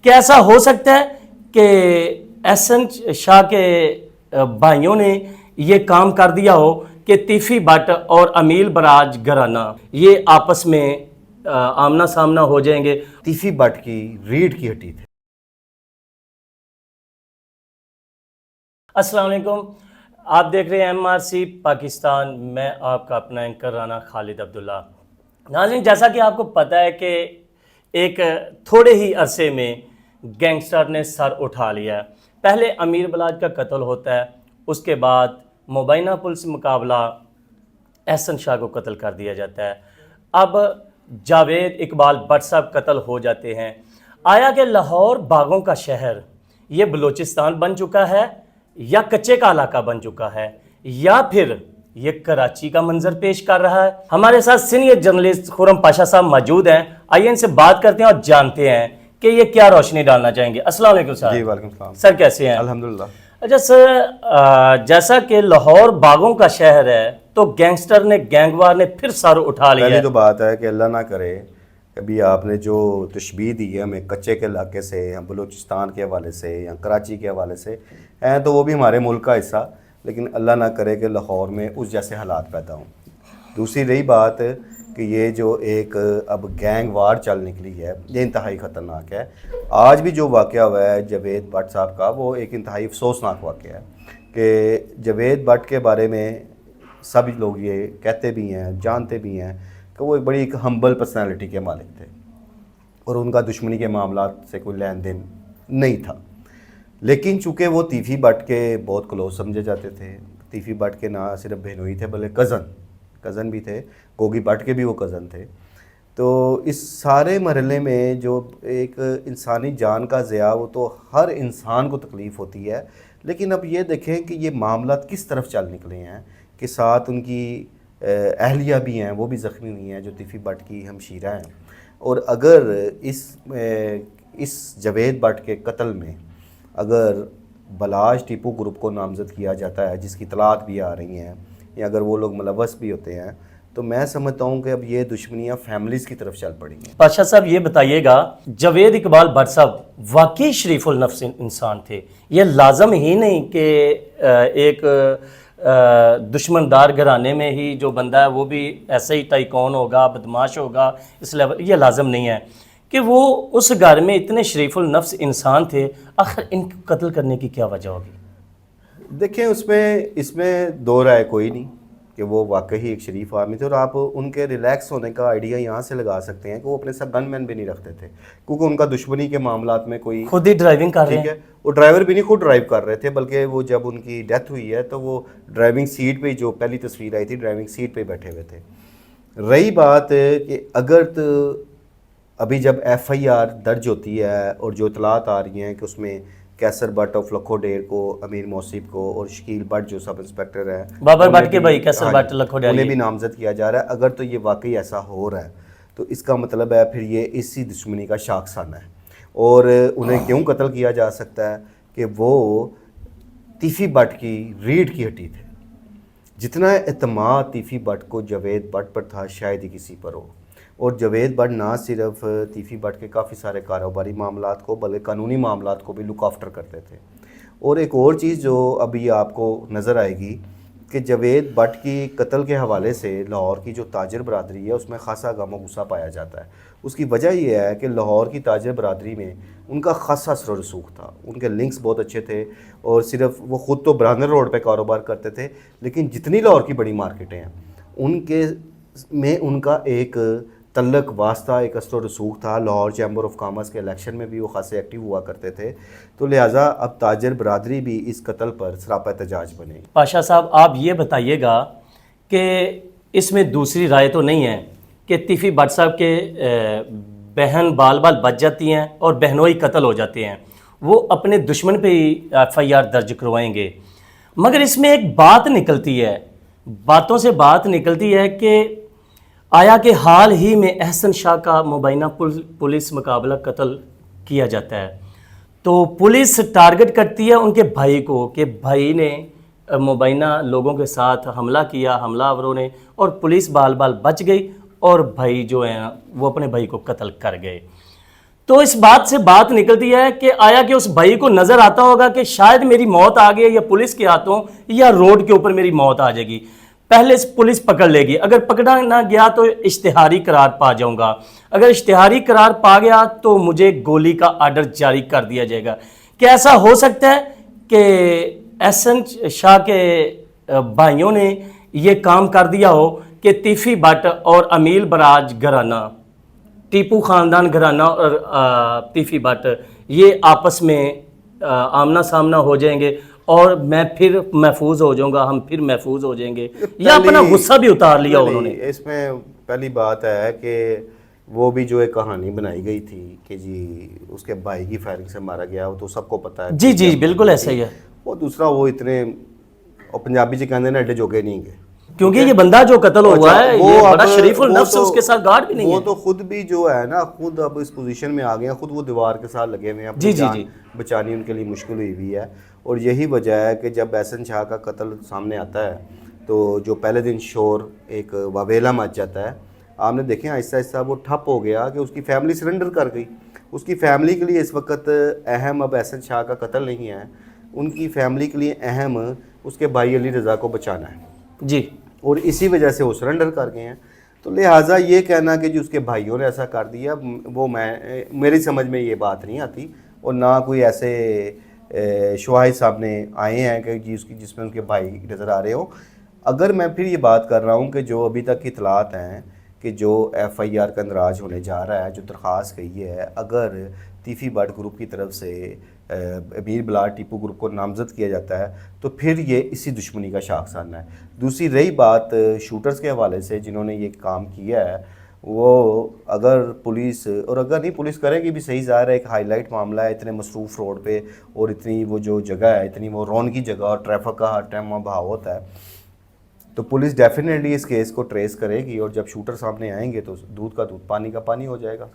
क्या ऐसा हो सकता है कि एहसन शाह के भाइयों ने ये काम कर दिया हो कि तीफी भट्ट और अमील बराज घराना ये आपस में आमना सामना हो जाएंगे? तीफी भट्ट की रीढ़ की हड्डी थे। अस्सलाम वालेकुम, आप देख रहे हैं MRC पाकिस्तान। मैं आपका अपना एंकर राना खालिद अब्दुल्ला। नाज़रीन, जैसा कि आपको पता है कि एक थोड़े ही अरसे में गैंगस्टर ने सर उठा लिया है। पहले अमीर बलाज का कत्ल होता है, उसके बाद मुबैना पुलिस मुकाबला एहसन शाह को कत्ल कर दिया जाता है। अब जावेद इकबाल भट्ट साहब कत्ल हो जाते हैं। आया कि लाहौर बागों का शहर ये बलूचिस्तान बन चुका है या कच्चे का इलाका बन चुका है या फिर ये कराची का मंजर पेश कर रहा है। हमारे साथ सीनियर जर्नलिस्ट खुरम पाशा साहब मौजूद हैं। आइए इनसे बात करते हैं और जानते हैं कि ये क्या रोशनी डालना चाहेंगे। अस्सलाम वालेकुम सर। जी वालेकुम सलाम। सर कैसे हैं? अल्हम्दुलिल्लाह। अच्छा सर, जैसा कि लाहौर बागों का शहर है तो गैंगस्टर ने गैंगवार ने फिर सर उठा लिया पहली है। तो बात है कि अल्लाह ना करे कभी आपने जो तशबीह दी है हमें कच्चे के इलाके से या बलूचिस्तान के हवाले से या कराची के हवाले से हैं, तो वो भी हमारे मुल्क का हिस्सा, लेकिन अल्लाह ना करे कि लाहौर में उस जैसे हालात पैदा हों। दूसरी रही बात कि ये जो एक अब गैंग वार चल निकली है ये इंतहाई ख़तरनाक है। आज भी जो वाक़या हुआ है जावेद भट्ट साहब का, वो एक इंतहाई अफसोसनाक वाक़या है कि जावेद भट्ट के बारे में सभी लोग ये कहते भी हैं, जानते भी हैं कि वो एक बड़ी एक हम्बल पर्सनालिटी के मालिक थे और उनका दुश्मनी के मामलात से कोई लेन देन नहीं था। लेकिन चूँकि वो तीफी भट्ट के बहुत क्लोज समझे जाते थे, तीफी भट्ट के ना सिर्फ बहनोई थे बल्कि कज़न भी थे, गोगी भट्ट के भी वो कज़न थे। तो इस सारे मरहले में जो एक इंसानी जान का ज़िया, वो तो हर इंसान को तकलीफ़ होती है। लेकिन अब ये देखें कि ये मामलात किस तरफ चल निकले हैं कि साथ उनकी अहलिया भी हैं, वो भी ज़ख्मी हुई हैं जो तीफी भट्ट की हमशीरा हैं। और अगर इस जावेद भट्ट के कत्ल में अगर बलाज टीपू ग्रुप को नामज़द किया जाता है, जिसकी इतलात भी आ रही हैं, या अगर वो लोग मुलव्वस भी होते हैं, तो मैं समझता हूँ कि अब ये दुश्मनियाँ फैमिलीज़ की तरफ चल पड़ी हैं। पाशा साहब ये बताइएगा, जावेद इकबाल भट्ट साहब वाकई शरीफुल नफ्स इंसान थे? ये लाजम ही नहीं कि एक दुश्मनदार घराने में ही जो बंदा है वो भी ऐसे ही टाइकॉन होगा, बदमाश होगा, इस लेवल ये लाजम नहीं है कि वो उस घर में इतने शरीफुल नफ्स इंसान थे। आखिर इनको कत्ल करने की क्या वजह होगी? देखें, इसमें दो राय कोई नहीं कि वो वाकई एक शरीफ आदमी थे। और आप उनके रिलैक्स होने का आइडिया यहाँ से लगा सकते हैं कि वो अपने साथ गनमैन भी नहीं रखते थे, क्योंकि उनका दुश्मनी के मामलात में कोई खुद ही ड्राइविंग कर रहे हैं। ठीक है, वो ड्राइवर भी नहीं, खुद ड्राइव कर रहे थे, बल्कि वो जब उनकी डेथ हुई है तो वो ड्राइविंग सीट पे, जो पहली तस्वीर आई थी, ड्राइविंग सीट पे बैठे हुए थे। रही बात कि अगर तो अभी जब FIR दर्ज होती है और जो इतलात आ रही हैं कि उसमें कैसर भट्ट ऑफ लखोडेर को, अमीर मौसिफ को और शकील भट्ट जो सब इंस्पेक्टर है, बाबर भट्ट के भाई कैसर भट्ट लखोडेर, उन्हें भी नामजद किया जा रहा है। अगर तो ये वाकई ऐसा हो रहा है तो इसका मतलब है फिर ये इसी दुश्मनी का शाखसाना है। और उन्हें क्यों कत्ल किया जा सकता है कि वो तीफी भट्ट की रीढ़ की हड्डी थे। जितना एतमाद तीफी भट्ट को जावेद भट्ट पर था शायद ही किसी पर हो। और जावेद भट्ट ना सिर्फ तीफी भट्ट के काफ़ी सारे कारोबारी मामलात को बल्कि कानूनी मामलात को भी लुक आफ्टर करते थे। और एक और चीज़ जो अभी आपको नज़र आएगी कि जावेद भट्ट की कत्ल के हवाले से लाहौर की जो ताजर बरादरी है उसमें खासा गम गुस्सा पाया जाता है। उसकी वजह यह है कि लाहौर की ताजर बरादरी में उनका खासा असर रसूख था, उनके लिंक्स बहुत अच्छे थे। और सिर्फ वो ख़ुद तो ब्रांदर रोड पे कारोबार करते थे, लेकिन जितनी लाहौर की बड़ी मार्केटें हैं उनके में उनका एक तल्लक वास्ता, एक असर रसूख था। लाहौर चैम्बर ऑफ कॉमर्स के इलेक्शन में भी वो खासे एक्टिव हुआ करते थे। तो लिहाजा अब ताजर बरादरी भी इस कत्ल पर सरापा एहतजाज बने। पाशा साहब आप ये बताइएगा कि इसमें दूसरी राय तो नहीं है कि तीफी भट्ट साहब के बहन बाल बाल बच जाती हैं और बहनों ही कत्ल हो जाते हैं, वो अपने दुश्मन पे ही FIR दर्ज करवाएंगे। मगर इसमें एक बात निकलती है, बातों से बात निकलती है कि आया कि हाल ही में एहसन शाह का मुबैना पुलिस मुकाबला कत्ल किया जाता है, तो पुलिस टारगेट करती है उनके भाई को कि भाई ने मुबैना लोगों के साथ हमला किया, हमलावरों ने, और पुलिस बाल बाल बच गई और भाई जो है वो अपने भाई को कत्ल कर गए। تو اس بات سے بات نکلتی ہے کہ آیا کہ اس بھائی کو نظر آتا ہوگا کہ شاید میری موت آ گئی یا پولیس کے ہاتھوں یا روڈ کے اوپر میری موت آ جائے گی، پہلے پولیس پکڑ لے گی، اگر پکڑا نہ گیا تو اشتہاری قرار پا جاؤں گا، اگر اشتہاری قرار پا گیا تو مجھے گولی کا آرڈر جاری کر دیا جائے گا۔ کیا ایسا ہو سکتا ہے کہ احسن شاہ کے بھائیوں نے یہ کام کر دیا ہو کہ تیفی بٹ اور امیل براج گھرانہ، ٹیپو خاندان گھرانہ اور تیفی بٹ یہ آپس میں آمنا سامنا ہو جائیں گے اور میں پھر محفوظ ہو جاؤں گا، ہم پھر محفوظ ہو جائیں گے، یا اپنا غصہ بھی اتار لیا انہوں نے؟ اس میں پہلی بات ہے کہ وہ بھی جو ایک کہانی بنائی گئی تھی کہ جی اس کے بھائی کی فائرنگ سے مارا گیا، وہ تو سب کو پتہ ہے، جی جی بالکل ایسا ہی ہے، وہ دوسرا وہ اتنے اور پنجابی سے کہتے ہیں اڈے جوگے نہیں گئے، کیونکہ یہ بندہ جو قتل ہوا ہے یہ بڑا شریف النفس، اس کے ساتھ گارڈ بھی نہیں وہ ہے، تو خود بھی جو ہے نا، خود اب اس پوزیشن میں آ گئے ہیں، خود وہ دیوار کے ساتھ لگے ہوئے ہیں، اپنی جان بچانی ان کے لیے مشکل ہوئی ہے۔ اور یہی وجہ ہے کہ جب احسن شاہ کا قتل سامنے آتا ہے تو جو پہلے دن شور ایک واویلا مچ جاتا ہے، آپ نے دیکھیں آہستہ آہستہ وہ ٹھپ ہو گیا کہ اس کی فیملی سرنڈر کر گئی۔ اس کی فیملی کے لیے اس وقت اہم اب احسن شاہ کا قتل نہیں ہے، ان کی فیملی کے لیے اہم اس کے بھائی علی رضا کو بچانا ہے جی، اور اسی وجہ سے وہ سرنڈر کر گئے ہیں۔ تو لہٰذا یہ کہنا کہ جو اس کے بھائیوں نے ایسا کر دیا، وہ میری سمجھ میں یہ بات نہیں آتی، اور نہ کوئی ایسے شواہد سامنے آئے ہیں کہ جس میں ان کے بھائی نظر آ رہے ہوں۔ اگر میں پھر یہ بات کر رہا ہوں کہ جو ابھی تک کی اطلاعات ہیں کہ جو ایف آئی آر کا اندراج ہونے جا رہا ہے، جو درخواست گئی ہے، اگر تیفی بٹ گروپ کی طرف سے امیر بلاٹ ٹیپو گروپ کو نامزد کیا جاتا ہے تو پھر یہ اسی دشمنی کا شاخسانہ ہے۔ دوسری رہی بات شوٹرز کے حوالے سے جنہوں نے یہ کام کیا ہے، وہ اگر پولیس، اور اگر نہیں پولیس کرے گی بھی صحیح، ظاہر ہے ایک ہائی لائٹ معاملہ ہے، اتنے مصروف روڈ پہ اور اتنی وہ جو جگہ ہے، اتنی وہ رونقی جگہ اور ٹریفک کا ہر ٹائم وہاں بہاؤ ہوتا ہے، تو پولیس ڈیفینیٹلی اس کیس کو ٹریس کرے گی، اور جب شوٹر سامنے آئیں گے تو دودھ کا دودھ پانی کا پانی ہو جائے گا۔